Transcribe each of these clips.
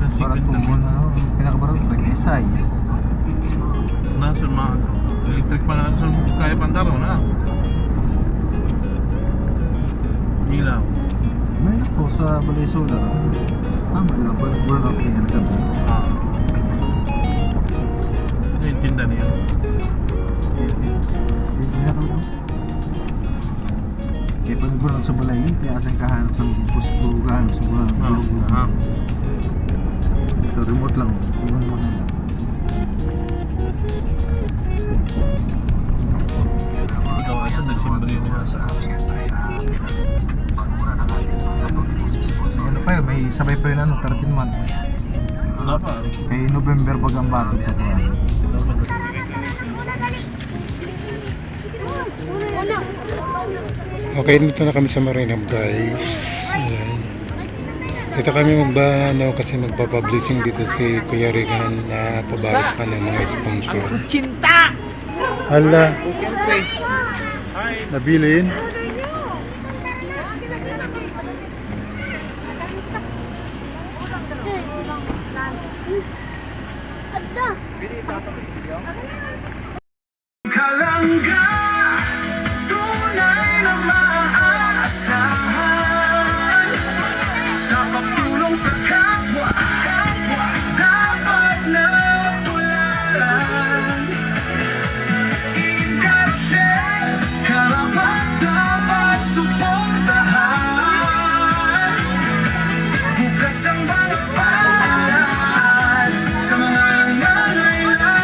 Parang tumbon ano, pinakabarang track size. Nasa mga electric pa na sa kaya pantaro na. Ilaw. May na po sa Balay Solar. May lang po burn up niya na gabi. Tinda niya. Hindi na ako. Kaya pag burn up sa balay, kaya asang kahanap sa puspuro kahanap sa burn up. Ito remote lang. Remote mo na. Ikaw asa nagsimbre niya sa Ano pa yun, may sabay pa yun ano, 13 month. wala pa. Kay November pag ang batog sa kuwan. Okay, dito na kami sa Marinam, guys. Ayan. Dito kami kasi magpapublishing dito si Kuya Regan na pabawas ka ng mga sponsor. Cinta! Hala. Nabilin? Kalangga, tunay na maaasahan. Sa pagtulong sa kapwa, dapat na tularan. Ingasyon, karapat dapat suportahan. Bukas ang mga paan sa mga nangangailangan.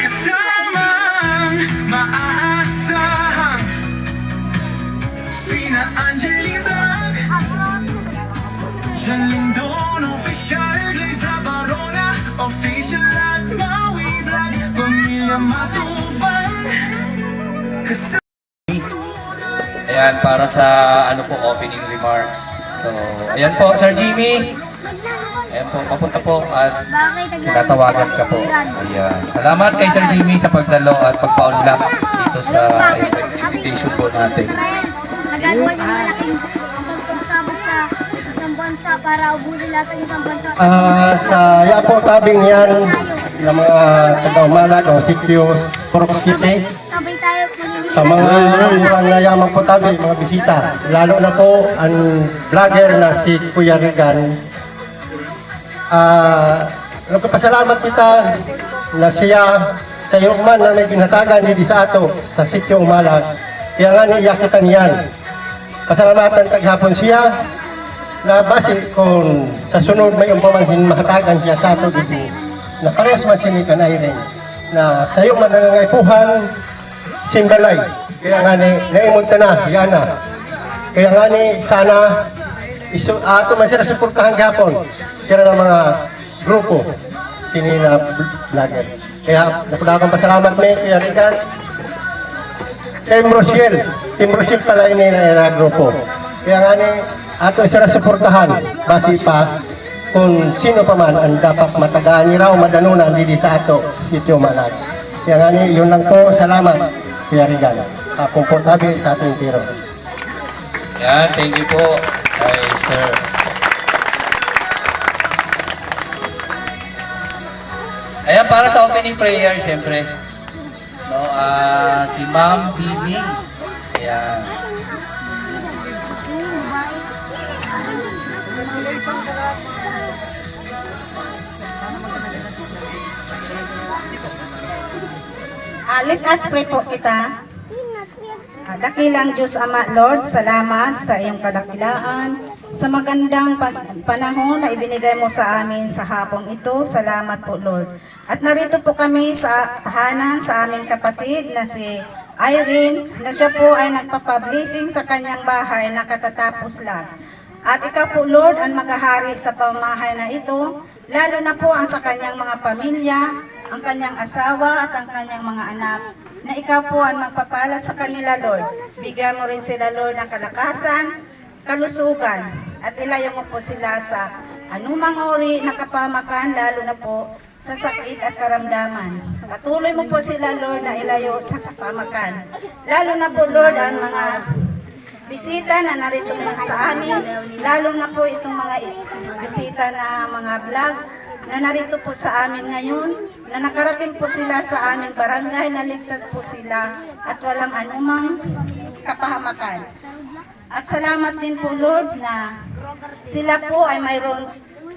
Kasamang maaasahan sina Angelina, Jan Lindon, official Liza Barona, official at Maui Black, pamilya Matuban. Ayan, para sa ano po, opening remarks. So, ayan po, Sir Jimmy. Ayan po, papunta po at tinatawagan ka po. Ayan. Salamat kay Sir Jimmy sa pagdalo at pagpaunlak dito sa invitation po natin. Nagagawa niya malaking pagsabog sa isang bansa para ubusin lahat ng isang bansa. Sa yapo tabing yan ng mga taga-umalat o sityo Purok City, Sabay tayo maglilinis. sa mga yaman po tabi, mga bisita, lalo na po ang vlogger na si Kuya Regan. Nagpapasalamat kita na siya sa iyong man na may ginhatagan hindi sa ato sa sityo Umalas. Kaya nga niyakitan yan. Pasalamatan taghapon siya na base kung sa sunod may umpamanhin mahatagan siya sa ato dito na parehas man siya rin na sa iyong man nangangaipuhan simbalay. Kaya nga ni naimod ka na, yan na. Kaya nga ni sana ato man sila suportahan gapon kaya ng mga grupo sinila vlogger. Kaya napadagang pasalamat may Kuya Regan. Team Rochelle pala ini na grupo. Kaya nga ni ato sila suportahan base pa kung sino pa man ang dapat matagaan ni raw madanunan dito sa ato sitio Malag. Kaya nga ni yun lang po, salamat Kuya Regan. Komportable sa ating tiro. Ayan, thank you po kay Sir. Ayan, para sa opening prayer, syempre. No, si Ma'am Bibi. Ayan. Let us pray po kita. Dakilang Diyos Ama, Lord, salamat sa iyong kadakilaan, sa magandang panahon na ibinigay mo sa amin sa hapong ito. Salamat po, Lord. At narito po kami sa tahanan sa aming kapatid na si Irene, na siya po ay nagpapablessing sa kanyang bahay na katatapos lang. At ikaw po, Lord, ang maghahari sa pamamahay na ito, lalo na po ang sa kanyang mga pamilya, ang kanyang asawa at ang kanyang mga anak, na ikaw po ang magpapala sa kanila, Lord. Bigyan mo rin sila, Lord, ng kalakasan, kalusugan, at ilayo mo po sila sa anumang uri na kapahamakan, lalo na po sa sakit at karamdaman. Patuloy mo po sila, Lord, na ilayo sa kapahamakan. Lalo na po, Lord, ang mga bisita na narito ngayon sa amin, lalo na po itong mga bisita na mga vlog na narito po sa amin ngayon, na nakarating po sila sa aming barangay, na ligtas po sila at walang anumang kapahamakan. At salamat din po, Lord, na sila po ay mayroon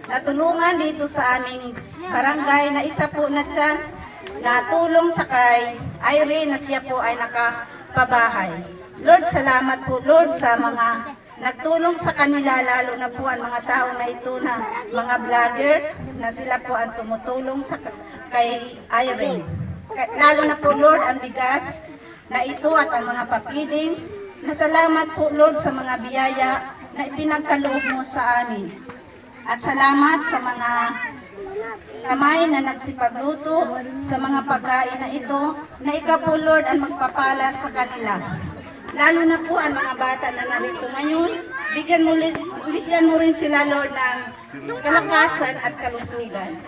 natulungan dito sa aming barangay na isa po na chance na tulong sa kay Irene na siya po ay nakapabahay. Lord, salamat po, Lord, sa mga nagtulong sa kanila, lalo na po ang mga tao na ito na mga vlogger na sila po ang tumutulong sa kay Irene. Lalo na po, Lord, ang bigas na ito at ang mga papidings. Nasalamat po, Lord, sa mga biyaya na ipinagkaloob mo sa amin. At salamat sa mga kamay na nagsipagluto sa mga pagkain na ito, na ikaw po, Lord, ang magpapala sa kanila. Lalo na po ang mga bata na narito ngayon, bigyan mo rin sila, Lord, ng kalakasan at kalusugan.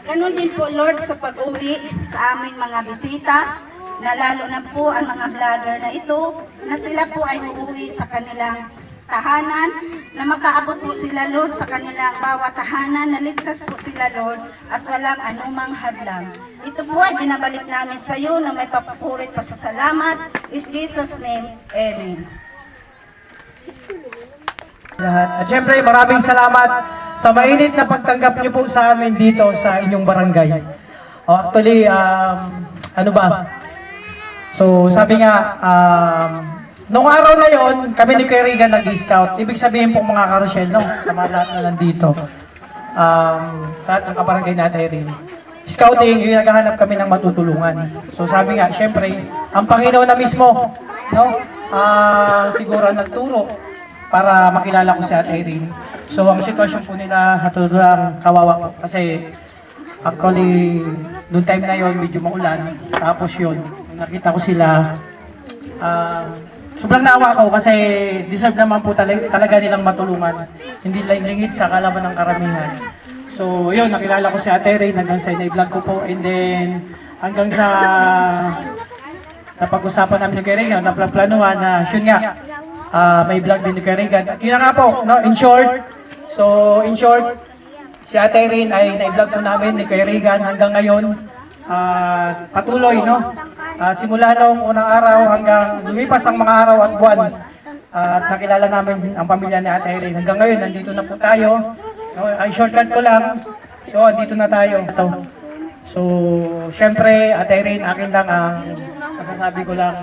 Ganon din po, Lord, sa pag-uwi sa aming mga bisita, na lalo na po ang mga vlogger na ito, na sila po ay uuwi sa kanilang tahanan, na makaabot po sila, Lord, sa kanilang bawat tahanan, na ligtas po sila, Lord, at walang anumang hadlang. Ito po ay binabalik namin sa iyo na may papupurit pa sa salamat. In Jesus' name, Amen. Lahat. At syempre, maraming salamat sa mainit na pagtanggap niyo po sa amin dito sa inyong barangay. Actually, ano ba? So, sabi nga, noong araw na yon, kami ni Kuya Regan nag-scout. Ibig sabihin po mga karosyel, no? Sa mga lahat na nandito. Sa lahat ng kabarangay natin rin. Scouting, yung naghahanap kami ng matutulungan. So sabi nga, syempre, ang Panginoon na mismo, no? Siguro nagturo para makilala ko si Ate Irene. So ang sitwasyon po nila, hatulurang kawawa po. Kasi actually, noong time na yon medyo maulan. Tapos yun, nakita ko sila, sobrang naawa ko kasi deserve naman po talaga nilang matulungan. Hindi lang lingid sa kalaban ng karamihan. So yun, nakilala ko si Ate Irene hanggang sa i-vlog ko po. And then hanggang sa napag-usapan namin ni Kuya Regan, naplaplanuhan na yun nga, may vlog din ni Kuya Regan. At yun na nga po, no, in short, si Ate Irene ay na-vlog po namin ni Kuya Regan hanggang ngayon. Patuloy, no? Simula nung unang araw hanggang lumipas ang mga araw at buwan, at nakilala namin ang pamilya ni Ate Irene. Hanggang ngayon, nandito na po tayo. No, ay shortcut ko lang. So, andito na tayo. Ito. So, syempre, Ate Irene, akin lang ang masasabi ko lang.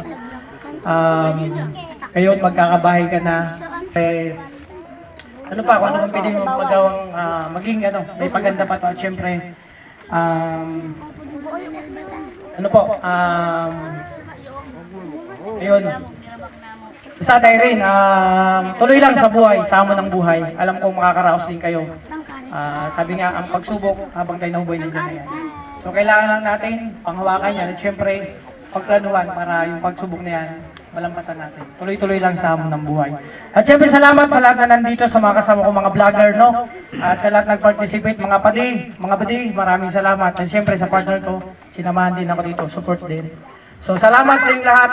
Ngayon, magkakabahay ka na. Ano pa, kung ano pang pwede mo magawang maging may paganda pa to. At syempre, ano po, ayun. Sa Ate Irene, tuloy lang sa buhay, sa hamon ng buhay. Alam kong makakaraos din kayo. Sabi nga, ang pagsubok habang tayo nabubuhay nandiyan na yan. So kailangan lang natin panghawakan yan at syempre pagplanuhan para yung pagsubok na yan, malampasan natin. Tuloy-tuloy lang sa hamon ng buhay. At syempre salamat sa lahat na nandito, sa mga kasama ko mga vlogger, no? At sa lahat nag-participate, mga badi, maraming salamat. At syempre sa partner ko, sinamahan din ako dito, support din. So salamat sa inyong lahat,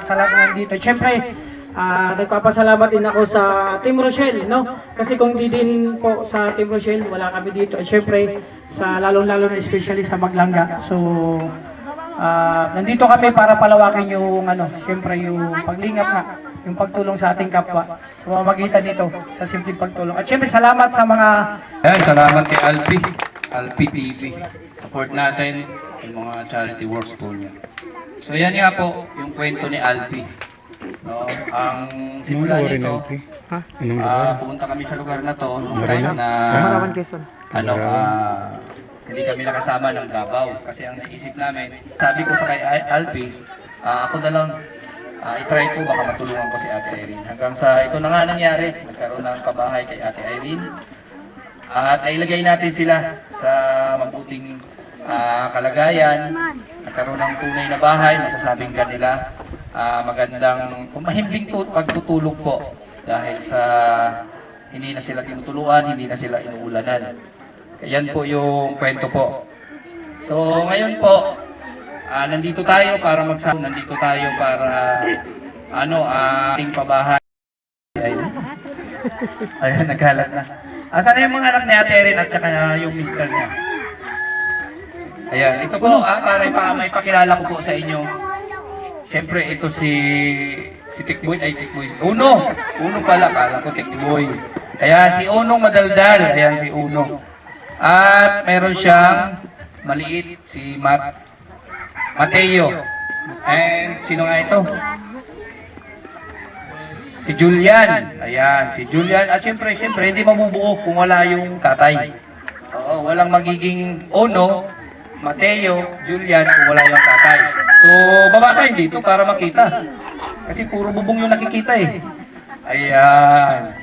sa lahat na nandito. Syempre, nagpapasalamat din ako sa Team Rochelle, no? Kasi kung di din po sa Team Rochelle, wala kami dito. At syempre, sa lalong-lalo na especially sa Maglangga. So, nandito kami para palawakin yung, syempre yung paglingap nga, yung pagtulong sa ating kapwa sa pamamagitan nito, sa simpleng pagtulong. At syempre, salamat sa mga... Ayan, salamat kay Alpi TV. Support natin yung mga charity works po niya. So yan nga po, yung kwento ni Alpi. No, ang simula nito, pumunta kami sa lugar na to nung time na hindi kami nakasama ng Davao. Kasi ang naisip namin, sabi ko sa kay Alpi, ako na lang i-try ko, baka matulungan ko si Ate Irene. Hanggang sa ito na nga nangyari, nagkaroon ng pabahay kay Ate Irene. At nailagay natin sila sa mabuting kalagayan, nagkaroon ng tunay na bahay, masasabing kanila magandang, mahimbing pagtutulog po dahil sa hindi na sila tinutuluan, hindi na sila inuulanan. Kaya yan po yung kwento po. So ngayon po, nandito tayo para nandito tayo para ating pabahay. Ayun, naghalat na. Asan na yung mga anak ni Ate Erin at saka yung mister niya? Ayan, ito po, para may pakilala ko po sa inyo. Siyempre, ito si Tikboy, Uno pala, kala ko Tikboy. Ayan, si Unong Madaldal, ayan si Uno. At meron siyang maliit, si Mateo. And sino nga ito? Si Julian. Ayan, si Julian. At syempre, hindi mabubuo kung wala yung tatay. Oo, walang magiging Uno, Mateo, Julian kung wala yung tatay. So, baba kayo dito para makita. Kasi puro bubong yung nakikita eh. Ayan.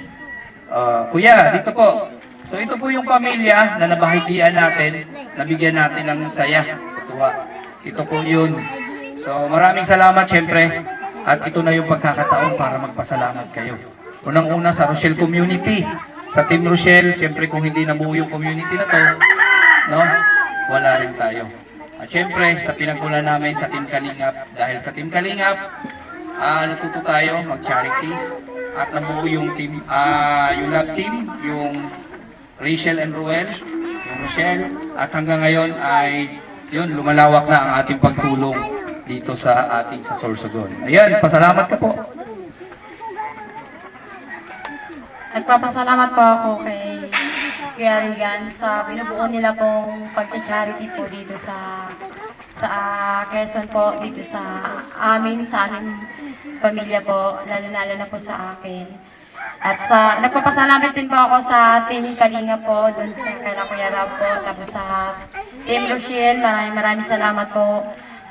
Kuya, dito po. So, ito po yung pamilya na nabahagian natin, nabigyan natin ng saya, tuwa. Ito po yun. So, maraming salamat syempre. At ito na yung pagkakataon para magpasalamat kayo. Unang-una sa Rochelle Community, sa Team Rochelle, siyempre kung hindi nabuo yung community na to, no, wala rin tayo. At siyempre, sa pinagmula namin sa Team Kalingap, dahil sa Team Kalingap, natuto tayo mag-charity at nabuo yung team, yung love team, yung Rachel and Ruel, yung Rochelle, at hanggang ngayon ay yun, lumalawak na ang ating pagtulong dito sa ating sa Sorsogon. Ayan, pasalamat ka po. Nagpapasalamat po ako kay Kuya Regan sa binubuo nila pong pag-charity po dito sa Quezon po, dito sa aming pamilya po, lalo na po sa akin. At nagpapasalamat din po ako sa Team Kalinga po, dun sa kala Kuya Rab po, tapos sa Team Rochelle, maraming salamat po.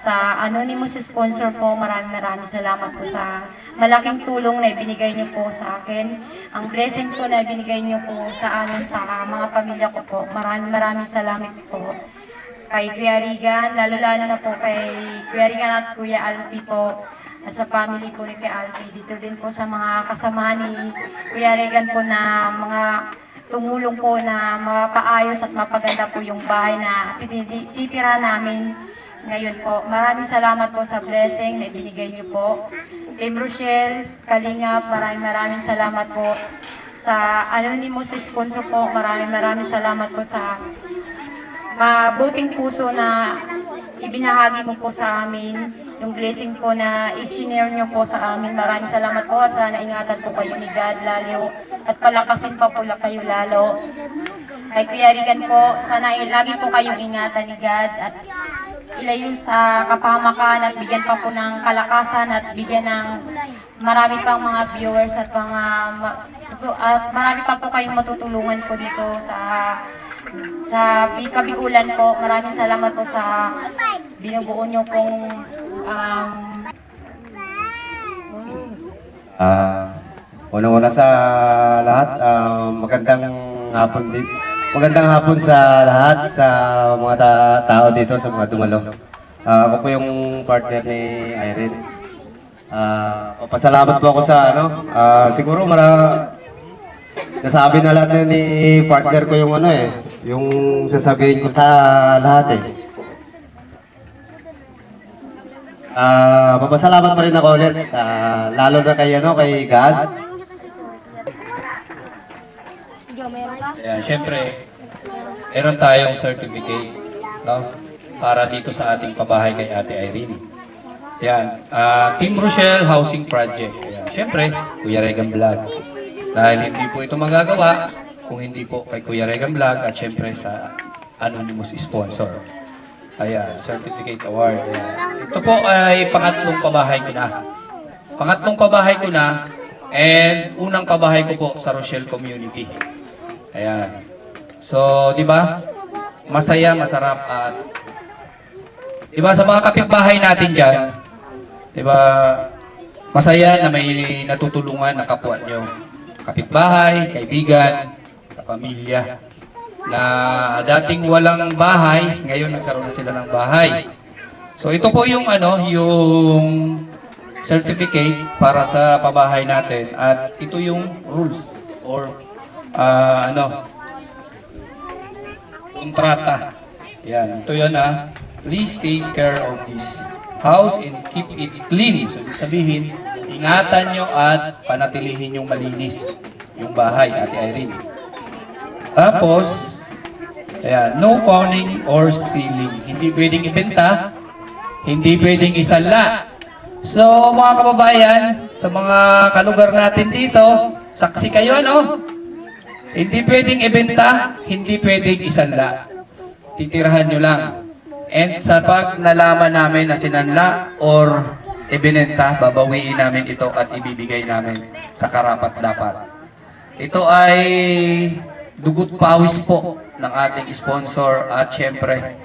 Sa anonymous sponsor po, maraming salamat po sa malaking tulong na ibinigay niyo po sa akin. Ang blessing po na ibinigay niyo po sa amin, sa mga pamilya ko po. Maraming salamat po. Kay Kuya Regan, lalo na po kay Kuya Regan at Kuya Alfie po. At sa family po ni Kuya Alfie. Dito din po sa mga kasama ni Kuya Regan po na mga tumulong po na mapaayos at mapaganda po yung bahay na titira namin ngayon po. Maraming salamat po sa blessing na ibinigay niyo po. Team Rochelle, Kalingap, maraming salamat po. Sa anonymous sponsor po, maraming salamat po sa mabuting puso na ibinahagi mo po sa amin. Yung blessing po na isinare niyo po sa amin. Maraming salamat po at sana ingatan po kayo ni God lalo at palakasin pa po kayo lalo. Kay Kuya Regan po, sana lagi po kayong ingatan ni God at ilayo sa kapahamakan at bigyan pa po ng kalakasan at bigyan ng marami pang mga viewers at marami pa po kayong matutulungan po dito sa Kabigulan po. Maraming salamat po sa binubuo nyo pong una-una sa lahat, magandang hapon sa lahat, sa mga tao dito, sa mga dumalo. Ako po yung partner ni Irene. Pasalamat po ako sa siguro nasabi na lahat ni partner ko yung yung sasabihin ko sa lahat eh. Papasalamat pa rin ako ulit, lalo na kay God. Ayan, syempre, meron tayong certificate, no? Para dito sa ating pabahay kay Ate Irene. Ayan, Team Rochelle Housing Project. Ayan, syempre, Kuya Regan Vlog. Dahil hindi po ito magagawa kung hindi po kay Kuya Regan Vlog at syempre sa anonymous sponsor. Ayan, certificate award. Ayan. Ito po ay pangatlong pabahay ko na. And unang pabahay ko po sa Rochelle Community. Ayan. So, di ba? Masaya, masarap at di ba sa mga kapitbahay natin diyan, di ba? Masaya na may natutulungan na kapwa nyo. Kapitbahay, kaibigan, kapamilya na dating walang bahay, ngayon nagkaroon na sila ng bahay. So ito po yung yung certificate para sa pabahay natin at ito yung rules or kontrata. Yan, ito yan please take care of this house and keep it clean. So, ibig sabihin, ingatan nyo at panatilihin yung malinis yung bahay, Ate Irene. Tapos, ayan, no fawning or stealing. Hindi pwedeng ibenta, hindi pwedeng isanla. So, mga kababayan, sa mga kalugar natin dito, saksi kayo, no? Hindi pwedeng ibenta, hindi pwedeng isanla. Titirahan nyo lang. And sa pag nalaman namin na sinanla or ibinenta, babawiin namin ito at ibibigay namin sa karapat-dapat. Ito ay dugot pawis po ng ating sponsor at syempre,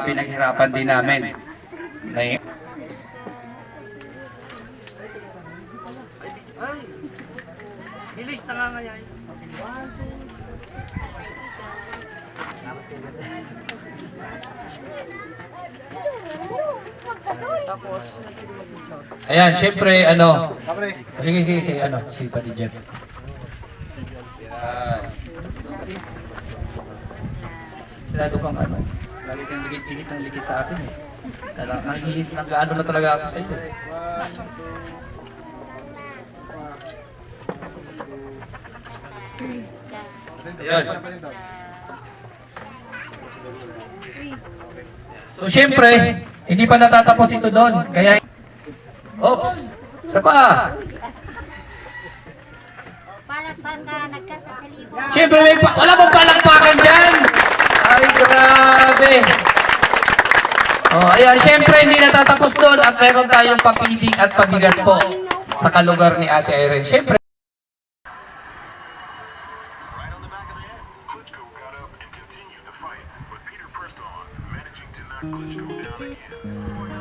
pinaghirapan din namin. Bilis na nga ngayon. Ayan, syempre, sige, si Pati Jeff. Ayan. Lalo kang lalo kang dikit-dikit ng dikit sa akin eh. Nag-ano na talaga ako sa iyo. Ayan. So, syempre, hindi pa natatapos ito doon. Kaya, oops, isa pa. Syempre, wala pong palakpakan dyan. Ay, grabe. Oh, ayan, syempre, hindi natatapos doon at meron tayong papiling at pabigat po sa kalugar ni Ate Irene. Syempre, Klitschko got up and continued the fight, but Peter pressed on, managing to knock Klitschko down again.